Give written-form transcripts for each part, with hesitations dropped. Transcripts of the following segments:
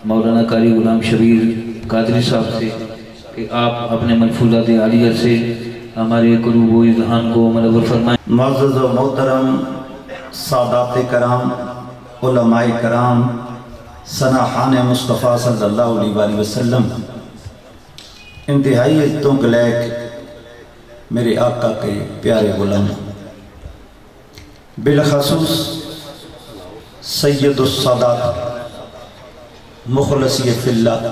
مولانا قاری غلام شبیر قادری صاحب سے کہ آپ اپنے ملفوظات عالیہ سے ہمارے قلوب و اذہان کو منور فرمائیں۔ معزز و محترم سادات کرام، علماء کرام، سناحان مصطفیٰ صلی اللہ علیہ وآلہ وسلم، انتہائی عزتوں کے لائق میرے آقا کے پیارے غلام، بالخصوص سید السادات مخلصی فی اللہ،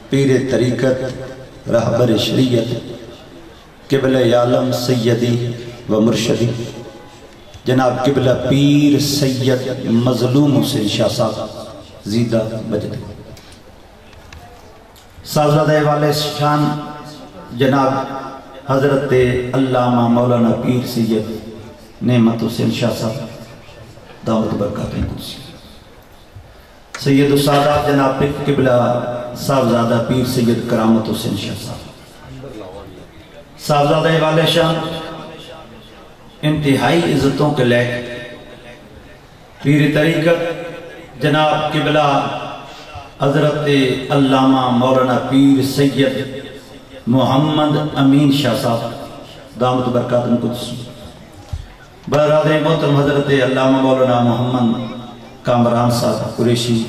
پیر طریقت، رہبر شریعت، قبلہ عالم سیدی و مرشدی جناب قبلہ پیر سید مظلوم حسین شاہ صاحب زیدہ مجد، صاحبزادہ والے شان جناب حضرت علامہ مولانا پیر سید نعمت حسین شاہ صاحب دعوت برکاتہ قدسی، سید السادات جناب قبلہ صاحبزادہ پیر سید کرامت حسین شاہ صاحب، صاحبزادہ والے شان انتہائی عزتوں کے لائق پیر طریقت جناب قبلہ حضرت علامہ مولانا پیر سید محمد امین شاہ صاحب دعوت برکاتہ قدسی، برادر محترم حضرت علامہ مولانا محمد کامران صاحب قریشی،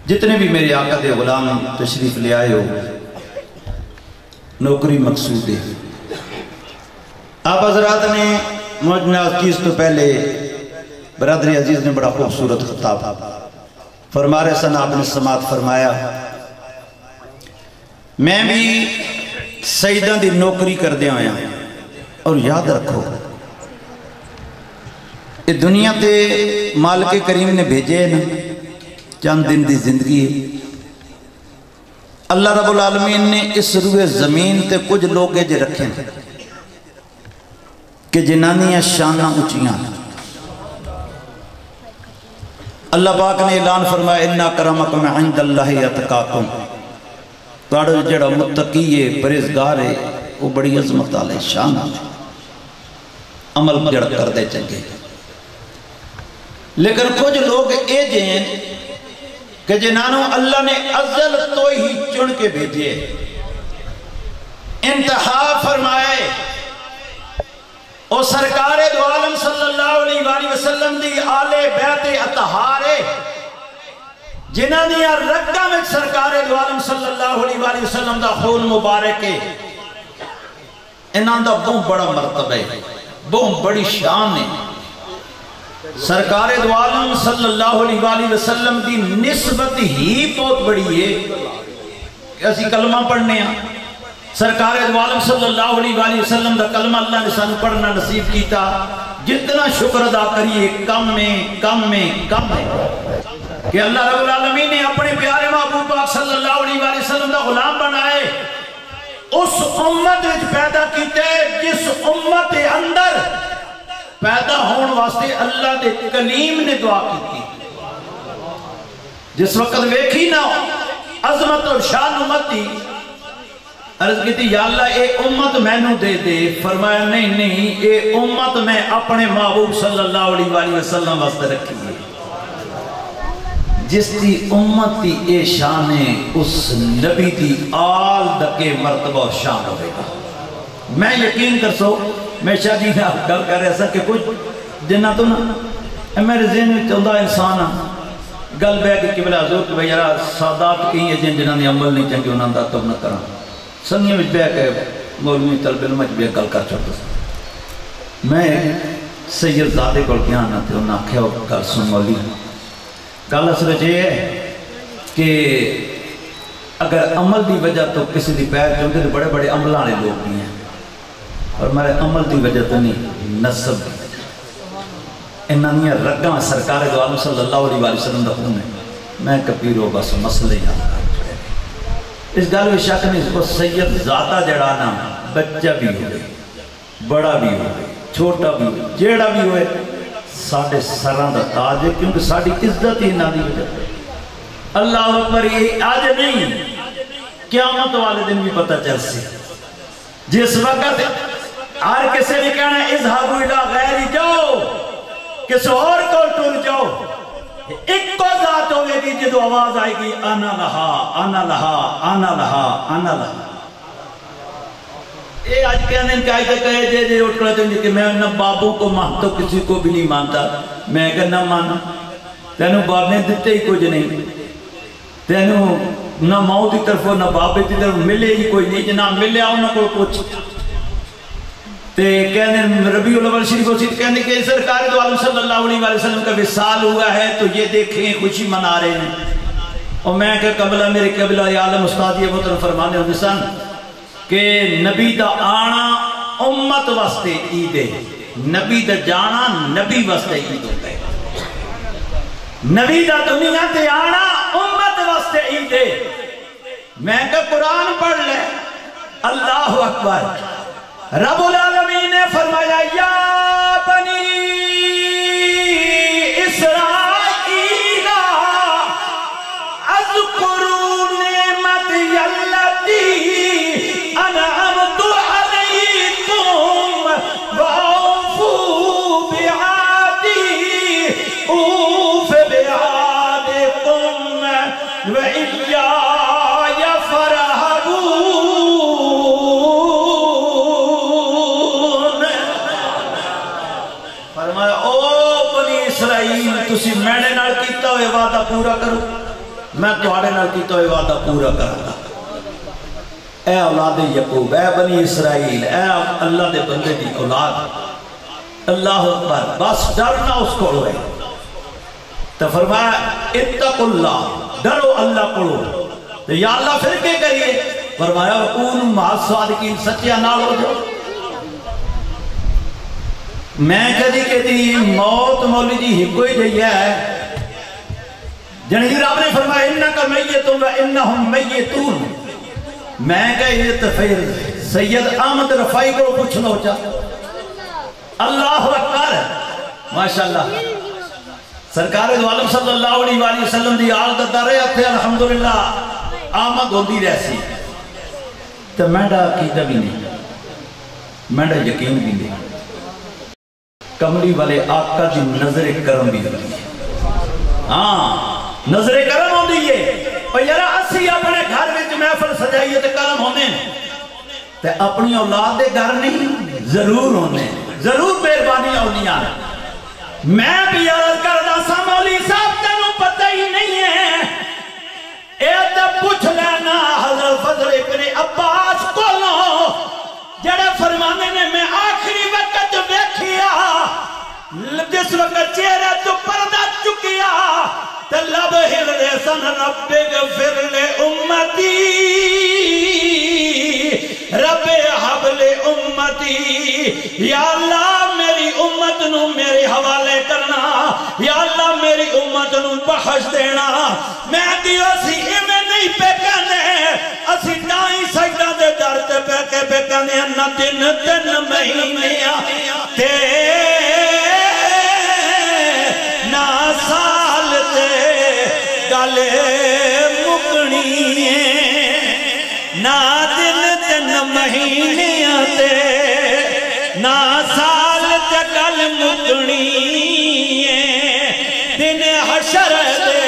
جتنے بھی میرے آقا دے غلام تشریف لے آئے ہو، نوکری مقصود ہے۔ آپ حضرات نے موجودہ چیز تو پہلے برادری عزیز نے بڑا خوبصورت خطاب فرما رہے سن، آپ نے سماعت فرمایا، میں بھی سیدہ دی نوکری کر دیا ہویا، اور یاد رکھو یہ دنیا تے مالک کریم نے بھیجے نا چند دن دی زندگی ہے، اللہ رب العالمین نے اس روئے زمین تے کچھ لوگ جے رکھیں کہ جنانیاں شانہ اونچیاں، اللہ پاک نے اعلان فرمایا اِنَّا کرمکم عند اللہ اتقاکم، تاڑو جڑا متقی ہے پرہیزگار ہے وہ بڑی عظمت والے شان عمل جڑا کر دے چنگے، لیکن کچھ لوگ اے جین کہ جنانوں اللہ نے ازل تو ہی چن کے بھیجے، انتہا فرمائے او سرکار دو عالم صلی اللہ علیہ وآلہ وسلم دی آل بیت اطہارے جنہ دیا رگا میں سرکار دو عالم صلی اللہ علیہ وآلہ وسلم دا خون مبارک ہے، انہاں دا بہت بڑا مرتبہ ہے، بہت بڑی شان ہے، سرکار دو عالم صلی اللہ علیہ وآلہ وسلم دی نسبت ہی بہت بڑی ہے کہ اسی کلمہ پڑھنے ہیں، سرکار دو عالم صلی اللہ علیہ وآلہ وسلم دا کلمہ اللہ نے سانو پڑھنا نصیب کیتا، جتنا شکر ادا کریے کم میں کہ اللہ رب العالمین نے اپنے پیارے محبوب پاک صلی اللہ علیہ وآلہ وسلم دا غلام بنائے، اس امت وچ پیدا کیتے جس امت اندر پیدا ہون واسطے اللہ دے کلیم نے دعا کی، جس وقت ویکھی نا عظمت اور شان امت دی، عرض کی تھی یا اللہ اے امت میں نو دے دے، فرمایا نہیں اے امت میں اپنے محبوب صلی اللہ علیہ وآلہ وسلم واسطے رکھی ہے، جس دی امت دی اے شان ہے اس نبی دی آل دکے مرتبہ شان ہوئے گا۔ میں یقین کر سو میں شاہ جی نے گل کر رہا سا کہ کچھ جنہ تو نا میرے ذہن میں چاہتا انسان گل بے کہ قبلہ حضور کہ بھئی یارا سادات کہیں ہیں جنہ نے عمل نہیں چاہتے انہاں دا تب نہ کرا سنگی میں بے کہ مولوی طلب علم میں بے گل کر چھوٹا سا، میں سید زادے کو کیا نہ تھے انہاں کھے ہو گل سن مولی گل اصل یہ ہے کہ اگر عمل دی وجہ تو کسی دی پیر چونکہ تو بڑے بڑے عمل آنے لوگ بھی ہیں، اور میرے عمل دی وجہ تو نہیں نسب دی وجہ، انہاں رگاں سرکار دو عالم صلی اللہ علیہ وآلہ وسلم دا خون ہے، میں کبیر ہو بس مسئلہ یاد کر اس گل میں شک نہیں، اس کو سید ذاتہ جڑانا بچہ بھی ہوئے بڑا بھی ہوئے چھوٹا بھی ہوئے جیڑا بھی ہوئے ساڑھے سران دا تاج ہے، کیونکہ ساڑھی عزت ہی نہ دی وجہ اللہ اکبر، یہ آج نہیں قیامت والے دن بھی پتہ چل سی، جس وقت ہر کسی نے کہنا اذهبوا الى غیر جاؤ، کس اور کو ٹر جاؤ، ایک کو ذات ہوئے گی جدو آواز آئے گی انا لہا انا لہا انا لہا انا لہا. اے آج کہنے ان کے آئے کہے جے اٹھ کر دیں کہ میں نہ بابو کو مانتا کسی کو بھی نہیں مانتا. میں کہ نہ مانا تینوں باپ نے دیتے ہی کچھ نہیں, تینوں نہ ماؤں کی طرف نہ بابے کی طرف ملے ہی کوئی نہیں, جنا ملے آؤ نہ کوئی پوچھ. تے کہنے ربیع الاول شریف وسیط کہنے کہ سرکار دو عالم صلی اللہ علیہ وسلم کا وصال ہوا ہے تو یہ دیکھیں خوشی منا رہے ہیں. اور میں کہ قبلہ میرے قبلہ عالم استاد یہ محترم فرمانے ہوتے سن کہ نبی دا آنا امت واسطے عید ہے, نبی دا جانا نبی واسطے عید ہوتا ہے. نبی دا دنیا تے آنا امت واسطے عید ہے. میں کہ قرآن پڑھ لے. اللہ اکبر. رب العالمین نے فرمایا یا بنی اسرائیل اذکروا نعمتی التی انعمت علیکم واوفوا بعہدی اوف بعہدکم وإیایا فارہبون. فرمایا او بنی اسرائیل تسی میرے نال کیتا ہوئے وعدہ پورا کرو, میں تمہارے نال کیتا ہوئے وعدہ پورا کروں گا. اے اولاد یعقوب, اے بنی اسرائیل, اے اللہ دے بندے دی اولاد. اللہ اکبر. بس ڈرنا اس کو ہوئے. تو فرمایا اتقوا اللہ, ڈرو اللہ کو. تو یا اللہ پھر کیا کریے؟ فرمایا وَقُونُوا مَعَ الصَّادِقِينَ, سچیا نال ہو جاؤ. میں کہتی کہتی موت مولی جی ہی کوئی جئی ہے جنہی رب نے فرمایا اِنَّكَ مَيِّتُونَ وَإِنَّهُمْ مَيِّتُونَ. میں کہا یہ تفیر سید احمد رفائی کو پوچھ لو چا. اللہ اکبر. ماشاءاللہ سرکار دو عالم صلی اللہ علیہ وسلم دی آل دردارے اتھے الحمدللہ آمد ہوتی رہسی. تو میڈا عقیدہ بھی نہیں, میڈا یقین بھی نہیں. کملی والے آقا دی نظر کرم بھی ہوتی ہے. ہاں نظر کرم ہوتی ہے. اور یارا اسی اپنے گھر میں محفل سجائیے تو کرم ہونے, تے اپنی اولاد دے گھر نہیں ضرور ہونے, ضرور مہربانی ہونی آنے. میں بھی عرض کردہ سا مولی صاحب تینوں پتہ ہی نہیں ہے. اے تو پوچھ لینا حضرت فضل ابن عباس کو لو جڑے فرمانے نے میں آخری وقت جو دیکھیا جس وقت چہرہ تو پردہ چکیا تلب ہلے سن رب اغفر لے امتی رب حبل امتی. یا اللہ میری امت نو میرے حوالے کرنا, یا اللہ میری امت نو بخش دینا. میں دیو سی میں نہیں پہ کہنے اسی نائی سجدہ دے در تے پہ کہنے نہ دن دن مہینیاں تے نہ سال تے گلے مکنی نہ دن دن مہینیاں تے نہ سال تے گل مکنی دن حشر دے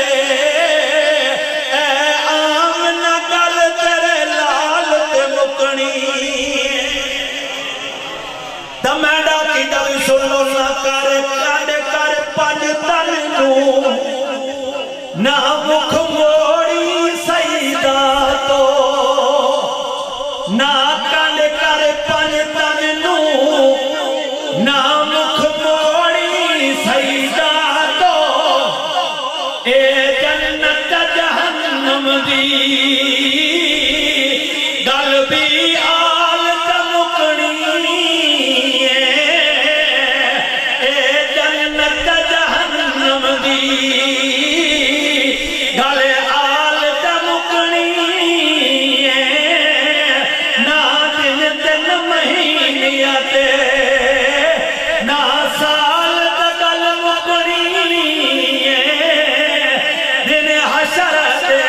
اے آمنہ گل تیرے لال تے مکنی. دمیڈا کی ڈاوی سنو نہ کر کاڑے کر پانچ تن نو نہ مکھ موڑی سیدہ تو نہ کاڑے کر پانچ تن نو نہ مکھ موڑی سیدہ تو اے جنت جہنم دی گل بھی آل تمکنی اے جنت جہنم دی گل آل تمکنی نہ دن دن مہینیاں تے نہ سال دا گل مکنی دن حشر تے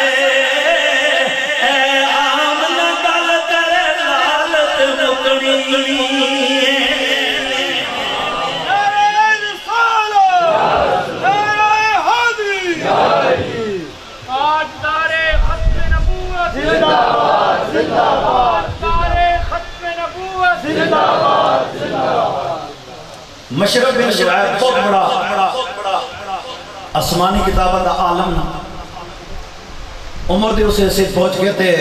اے آمنہ گل تیرے لالت مکنی. نعرہ رسالت نعرہ حیدری طرفدار ختم نبوت زندہ باد، زندہ باد، طرفدار ختم نبوت زندہ باد، زندہ باد۔ مشرق بن شعیب بہت بڑا آسمانی کتابت عالم عمر دے اسے سے پہنچ گئے تھے،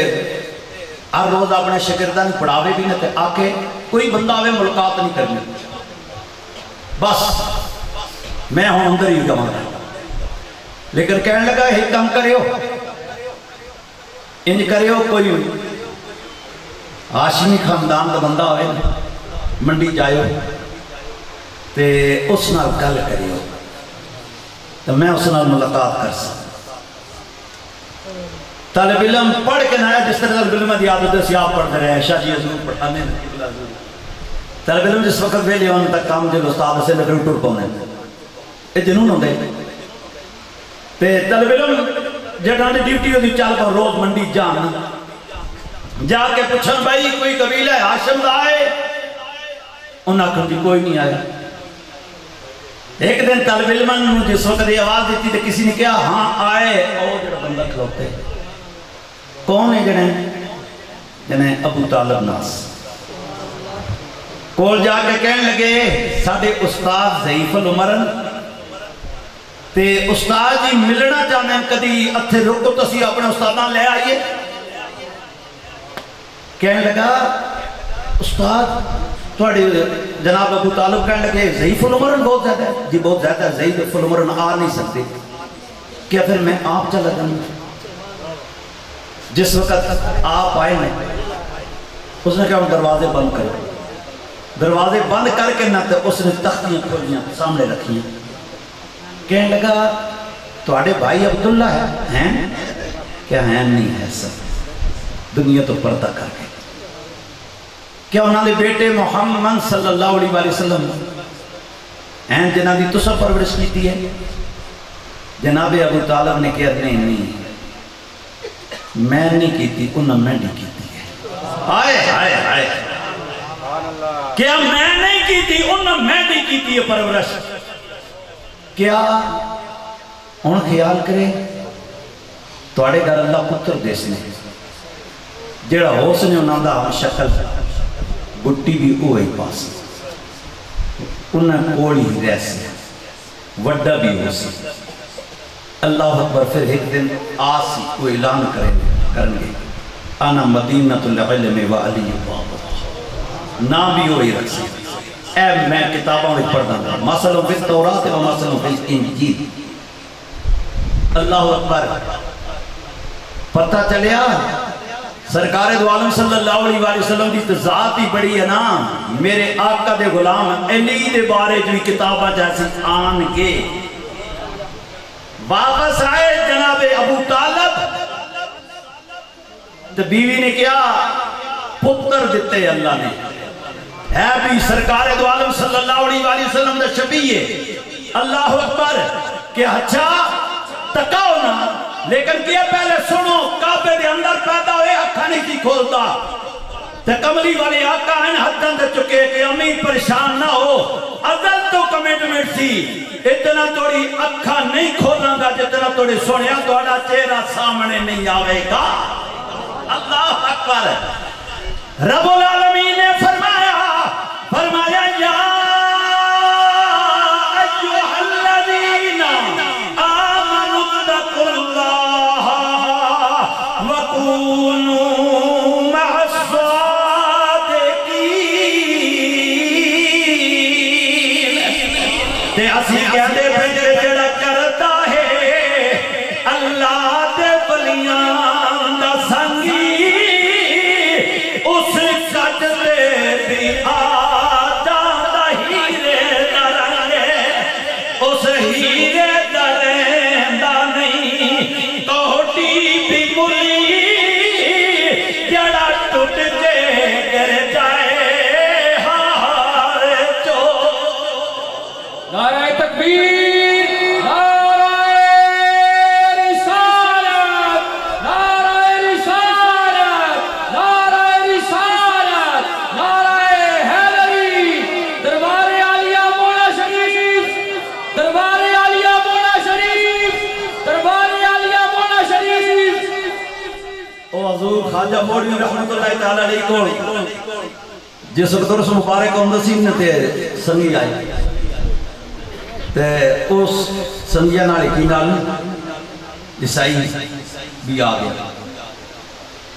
ہر روز اپنے شاگردان پڑھاوے بھی نہ تے آ کے کوئی بندہ آوے ملاقات نہیں کرنی، بس میں ہوں اندر ہی گواں گا، لیکن کہنے لگا ایک کام کریو، انج کریو کوئی ہاشمی خاندان کا بندہ ہوئے منڈی جائیو تے اس نال گل کریو تو میں اس نال ملاقات کر سکتا۔ طالب علم پڑھ کے نہ آیا، جس طرح طالب علم کی عادت ہے آپ پڑھتے رہے، شاہ جی حضور پڑھانے طالب علم جس وقت ویلے ہونے تک کام جب استاد سے لگے ٹر پاؤنے یہ جنون ہوتے تے طالب علم جڑاں دی ڈیوٹی ہوتی چل پر روز منڈی جان جا کے پوچھن بھائی کوئی قبیلہ ہے ہاشم دا آئے، انہاں آکھن جی کوئی نہیں آیا۔ ایک دن طالب علم نے جس وقت یہ آواز دیتی تو کسی نے کہا ہاں آئے، اور جڑا بندہ کھلوتے کون ہے جنہیں ابو طالب ناس کول جا کے کہنے لگے ساڑھے استاد ضعیف العمرن تے استاد جی ملنا چاہنے ہیں کدی اتھے رکو تسی اپنے استادان لے آئیے۔ کہنے لگا استاد توڑے جناب ابو طالب کہنے لگے ضعیف العمرن بہت زیادہ ہے، جی بہت زیادہ ہے، ضعیف العمرن آ نہیں سکتے، کیا پھر میں آپ چلا جاؤں؟ جس وقت آپ آئے ہیں اس نے کہا دروازے بند کرو، دروازے بند کر کے نہ تو اس نے تختیاں کھولیاں سامنے رکھیاں، کہنے لگا توڑے بھائی عبداللہ ہیں کیا ہیں؟ نہیں ہے سب دنیا تو پردہ کر کے، کیا انہوں نے بیٹے محمد صلی اللہ علیہ وسلم ہیں جنہ دی تسا پرورش کیتی ہے؟ جناب ابو طالب نے کہا نہیں میں نہیں کیتی، انہوں میں نہیں کیتی ہے۔ آئے آئے آئے کیا میں نہیں کیتی، انہوں میں نہیں کیتی ہے پرورش؟ کیا ان خیال کرے توڑے گھر اللہ پتر دیسنے جیڑا ہو سنے انہوں دا ہم شکل گٹی بھی اوہی پاس انہیں کوڑی ہی ریسے وڈا بھی ہو سی۔ اللہ اکبر پھر ایک دن آسی کو اعلان کرنگے انا مدینۃ العلم و علی باب، نام بھی ہوئی رکھ سی۔ اے میں کتابوں میں پڑھنا تھا مثلا فی التورات و مثلا فی الانجیل۔ اللہ اکبر پتہ چلیا سرکار دو عالم صلی اللہ علیہ وسلم کی ذات ہی بڑی ہے نا، میرے آقا دے غلام علی دے بارے جو کتابہ جیسی آن کے واپس آئے جناب ابو طالب تو بیوی نے کیا پتر دیتے اللہ نے، ہے بھی سرکار دو عالم صلی اللہ علیہ وسلم دے شبیہ۔ اللہ اکبر کہ اچھا تکاؤ نا، لیکن کیا پہلے سنو کعبے دے اندر پیدا ہوئے اکھا نہیں تھی کھولتا تے کملی والے آقا ہیں حدن دے چکے کہ امین پریشان نہ ہو، ازل تو کمٹمنٹ سی اتنا توڑی اکھا نہیں کھولنا گا جتنا توڑی سنیا توڑا چہرہ سامنے نہیں آوے گا۔ اللہ اکبر رب العالمین نے فرمایا یا حضور خواجہ موڑی رحمت اللہ تعالی علیہ کو جس وقت درس مبارک ہوندہ سی تے سنگی آئی تے اس سنگیہ نالی کی نال عیسائی بھی آ گیا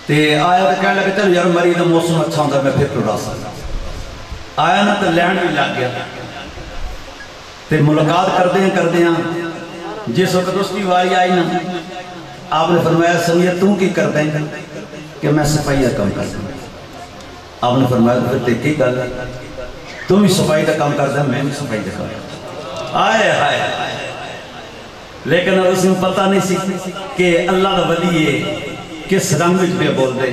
تے آیا تے کہنے لگے چلو یار مرید موسم اچھا ہوندہ میں پھر ٹوڑا سکتا آیا نا تے لینڈ بھی لگ گیا تے ملاقات کر دیں جس وقت اس کی واری آئی نا آپ نے فرمایا سنگیہ تم کی کر دیں کہ میں صفائی کا کام کر دیں آپ نے فرمایا پھر دیکھی گل تم ہی صفائی کا کام کر دیں میں بھی صفائی کا کام کر دیں آئے آئے لیکن اس میں پتہ نہیں سی کہ اللہ دا ولی ہے کس رنگ پہ بول دے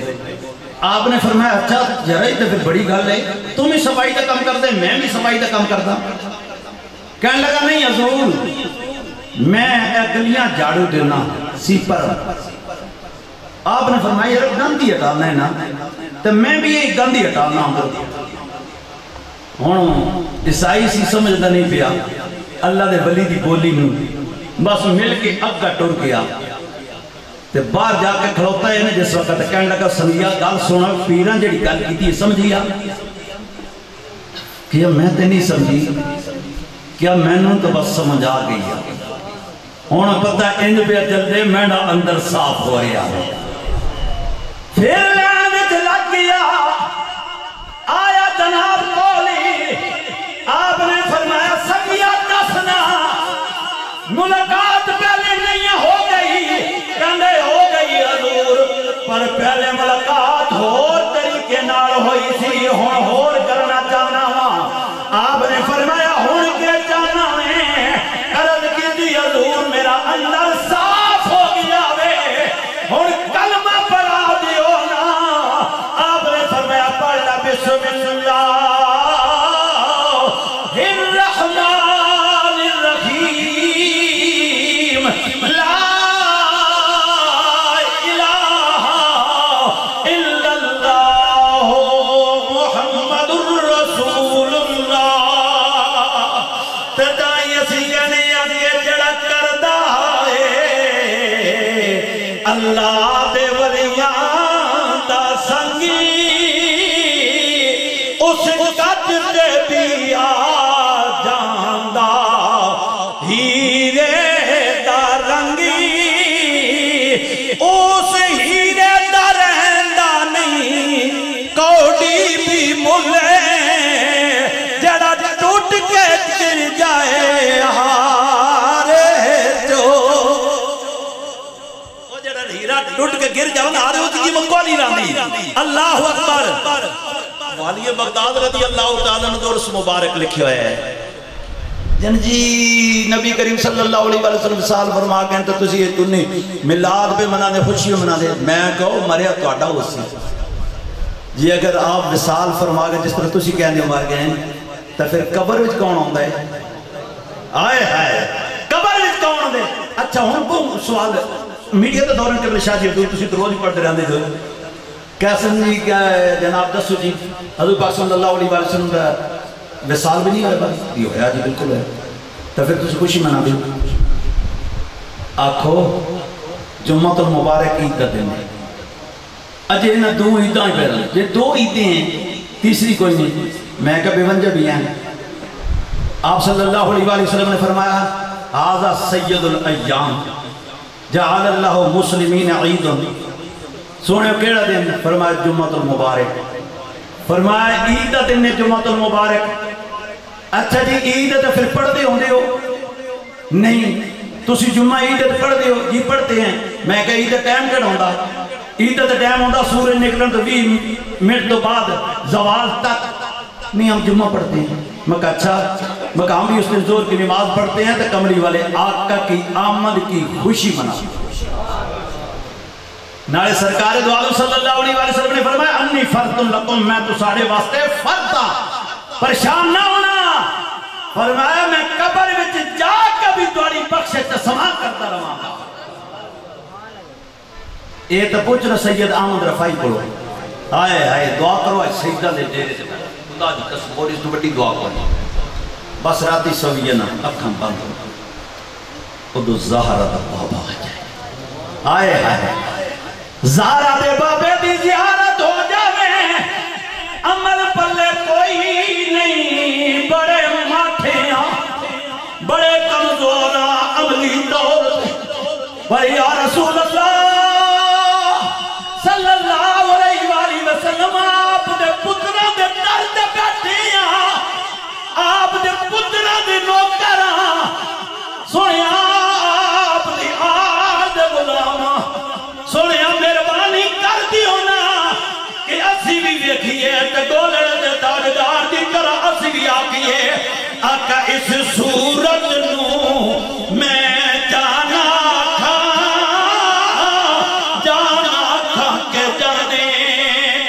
آپ نے فرمایا اچھا جرائی تو پھر بڑی گل ہے تم ہی صفائی کا کام کر دیں میں بھی صفائی کا کام کرتا کہنے لگا نہیں حضور میں گلیاں جھاڑو دینا سیپر آپ نے فرمایا یار گندی ہٹانا ہے نا تو میں بھی یہ گندی ہٹانا ہوں عیسائی سی سمجھتا نہیں پیا اللہ دے ولی دی بولی نو بس مل کے اگا ٹر گیا تے باہر جا کے کھڑوتا ہے جس وقت کہنے لگا سنگیا گل سونا پیران جڑی گل کی تھی سمجھیا کہ میں تے نہیں سمجھی کیا میں نے تو بس سمجھ آ گئی ہونا پتہ انج پہ جلدے میں نہ اندر صاف ہو رہا پھر لعنت لگ گیا آیا جناب کولی آپ نے فرمایا سنگیا دسنا ملاقات پہلے نہیں ہو گئی کہنے ہو گئی حضور پر پہلے ملاقات ہور طریقے نال ہوئی سی ہون ہور کرنا چاہنا آپ نے فرمایا ہون کے چاہنا میں عرض کی دی حضور میرا اندر صاف ہو گیا وے ہون کلمہ پڑھا دیو نا آپ نے فرمایا پڑھنا بسم اللہ الرحمن الرحیم لا الہ الا اللہ محمد الرسول اللہ تدائی اسی کہنے آگے جڑا کردہ ہے اللہ دے ولیان دا سنگی اس قد دے دیا جاندہ ہیرے دا رنگی اس ہیرے دا رہندہ نہیں کوڑی بھی ملے جڑا ٹوٹ کے گر جائے ہارے جو وہ جڑا ہیرا ٹوٹ کے گر جاؤں ہارے ہوتی کی مقبولی راندی اللہ اکبر والی بغداد رضی اللہ تعالیٰ نے دورس مبارک لکھے ہوئے ہیں جن جی نبی کریم صلی اللہ علیہ وسلم سال فرما گئے تو تسی یہ تنی ملاد پہ منا دے خوشی منا دے میں کہو مریا تو آٹا ہو سی جی اگر آپ وصال فرما گئے جس طرح تسی کہنے مار گئے ہیں تو پھر قبر وچ کون ہوندہ ہے آئے آئے قبر وچ کون ہوندہ ہے اچھا ہوں کو سوال میڈیا تو دورن کے شاہ جی حضور تسی تو روز پڑھ دے رہنے جو کیسن جی کیا ہے جناب دسو جی حضور پاک صلی اللہ علیہ وسلم کا وصال بھی نہیں ہوئے بس یہ ہویا جی بالکل ہے تو پھر تسی خوشی منا دے آکھو جمعۃ المبارک عید کا دن ہے اجے نہ دو عیدیں ہی پہلے یہ دو عیدیں ہیں تیسری کوئی نہیں میں کہا بیونجہ بھی ہیں آپ صلی اللہ علیہ وسلم نے فرمایا آزا سید الایام جعل اللہ مسلمین عید سونے کیڑا دن فرمایا جمعۃ المبارک فرمایا عید دن نے جمعۃ المبارک اچھا جی عید تو پھر پڑھ دے ہوں دے ہو نہیں تسی جمعہ عید پڑھ دے ہو جی پڑھتے ہیں میں کہا عید ٹائم کڑ ہوندہ عید تے ٹائم ہوندہ سورج نکلن تو 20 منٹ تو بعد زوال تک نہیں ہم جمعہ پڑھتے ہیں میں کہا اچھا میں کہا ہم بھی اس دن زور کی نماز پڑھتے ہیں تو کمری والے آقا کی آمد کی خوشی منا نارے سرکار دو عالم صلی اللہ علیہ وسلم نے فرمایا انی فرد لکم میں تو سارے واسطے فردا پریشان نہ ہونا فرمایا میں قبر وچ جا کبھی دواری بخشش سما کرتا رہا یہ تو پوچھ رہا سید احمد رفائی پڑھو آئے آئے دعا کرو آئے سیدہ لے جیرے سے خدا جی قسم اور اس تو بڑی دعا کرو بس راتی سویہ نا اکھاں بند ہو ادو زہرہ دا بابا آ جائے آئے آئے زارا دے بابے دی زیارت ہو جاوے عمل پلے کوئی نہیں بڑے ماتھیاں بڑے کمزورا عملی دور بھائی یا رسول اللہ صلی اللہ علیہ وآلہ وسلم آپ دے پترہ دے درد بیٹھیاں آپ دے پترہ دے نوکراں سنیا آپ دی آد غلاماں سنیا مہربانی کر دیو نا کہ اسی بھی دیکھئے تے گولڑ دے تاجدار دی طرح اسی بھی آکیے آقا اس صورت نو میں جانا کھا کہ جانے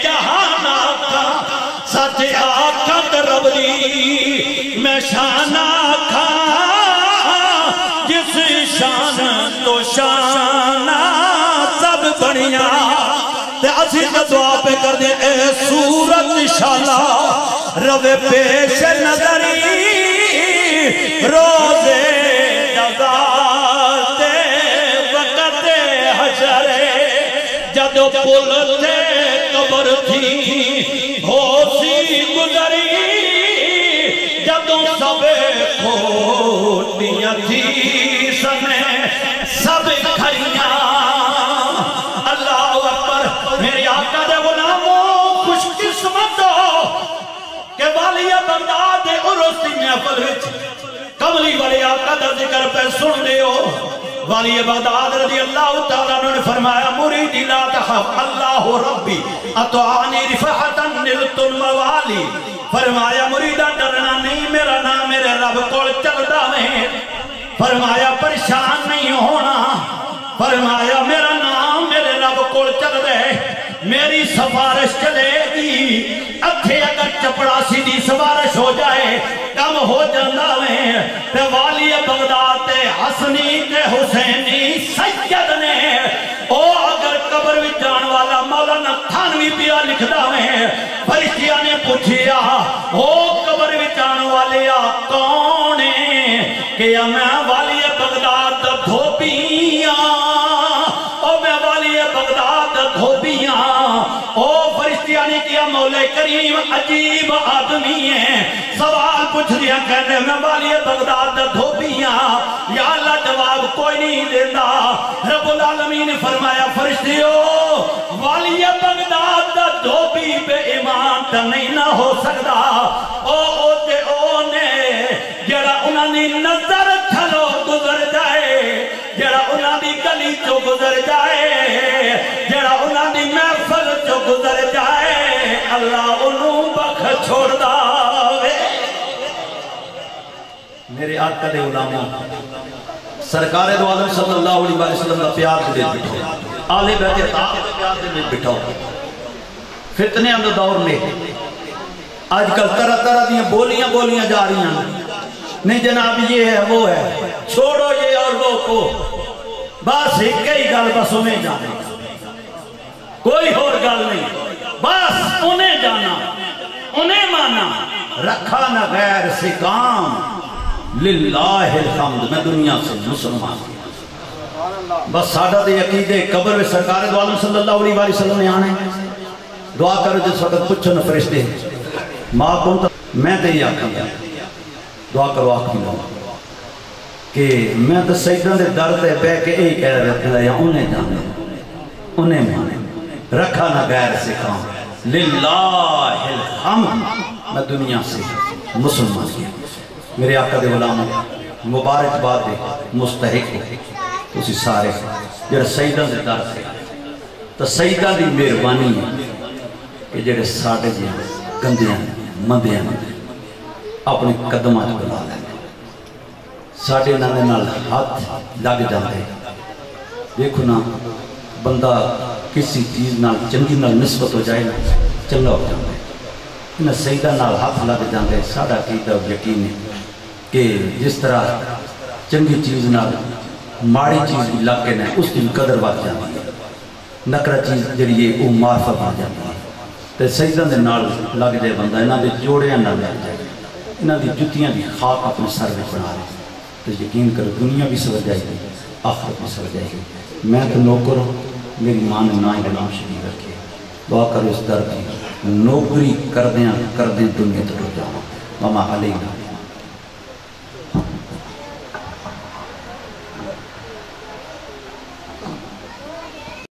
جہانا کھا سچ آقا رب دی میں شانہ کھا جس شان تو شانہ سب بڑھیا تے اسی کا دعا پہ کر دے اے صورت انشاءاللہ روے پیش نظری روزے جزاتے وقت حشر جدو پلتے قبر تھی ہو سی گزری جدو سب کھوٹیاں تھی سمیں سب کھڑیاں اللہ اکبر میری آقا دے غلاموں خوش قسمت ہو کہ والی بغداد دے عرس دی محفل وچ کملی والے آقا دا ذکر پہ سن دے ہو والی بغداد رضی اللہ تعالیٰ نے فرمایا مریدی لا تخف اللہ ربی اتعانی رفحتا نلت الموالی فرمایا مریدہ ڈرنا نہیں میرا نام میرے رب کول چلدا میں فرمایا پریشان نہیں ہونا فرمایا میرا نام میرے رب کول چل دے میری سفارش چلے گی اتھے اگر چپڑاسی دی سفارش ہو جائے کم ہو جاندہ میں تے والی بغداد تے حسنی تے حسینی سید نے او اگر قبر بھی جان والا مولانا تھانوی پیا لکھدا میں فرشتیاں نے پوچھیا او قبر بھی جان والے کونے کہ میں والی بغداد دھوبیاں او میں والی بغداد دھوبیاں او فرشتیاں نے کیا مولا کریم عجیب آدمی ہے سوال پوچھ دیا کہنے میں والی بغداد دھوبیاں یا اللہ جواب کوئی نہیں دیتا رب العالمین نے فرمایا فرشتیوں والی بغداد دھوبی بے ایمان تا نہیں نہ ہو سکتا او تے او نے جڑا انہاں نے نظر تھلو گزر جائے جڑا انہاں دی گلی چو گزر جائے جڑا انہاں دی محفل چو گزر جائے اللہ انہوں بخ چھوڑ داوے میرے آقا دے علاموں سرکار دو عالم صلی اللہ علیہ وسلم دا پیار دے بٹھو آلِ بیت اطاعت دے پیار دے بٹھو فتنے اندر دور میں آج کل طرح طرح دیاں بولیاں جا رہی ہیں نہیں جناب یہ ہے وہ ہے چھوڑو یہ اور وہ کو بس ایک کئی گل بس انہیں جانا کوئی اور گل نہیں بس انہیں جانا انہیں مانا رکھا نہ غیر سے کام للہ الحمد میں دنیا سے مسلمان بس ساڑھا دے عقیدے قبر میں سرکار دو عالم صلی اللہ علیہ وسلم نے آنے دعا کرو جس وقت پچھو نہ فرشتے ماں کون تا میں تے یہ آکھا دعا کرو آخری لوں کہ میں تو سیدہ دے درد ہے بے کہ ایک کہہ رہتا ہے یا انہیں جانے انہیں مانے رکھا نہ غیر سے کام للہ الحمد میں دنیا سے مسلمان کیا میرے آقا دے غلاموں مبارک بات دے مستحق ہو اسی سارے جڑا سیدہ دے درد ہے تو سیدہ دی مہربانی ہے کہ جڑے ساڑھے جی گندیاں مندیاں اپنے قدمات بنا لیں ساڑھے نانے نال ہاتھ لگ جاندے دیکھو نا بندہ کسی چیز نال چنگی نال نسبت ہو جائے نا چنگا ہو جاندے انہیں سیدہ نال ہاتھ لگ جاندے ساڑھا کیتا یقین ہے کہ جس طرح چنگی چیز نال ماڑی چیز بھی لگ کے نا اس کی قدر بات جاندی ہے نکرہ چیز جڑیے او معرفت آ جاندی ہے تے سیدہ دے نال لگ جائے بندہ انہاں دے جوڑیاں نال لگ جائے انہاں دی جتیاں دی خاک اپنے سر میں بنا رہے تو یقین کرو دنیا بھی سمجھ جائے گی آخرت بھی سمجھ جائے گی میں تو نوکر ہوں میری ماں نے نہ ہی غلام شریف رکھے دعا کرو اس در کی نوکری کردیں دنیا تو رجا ماما علیہ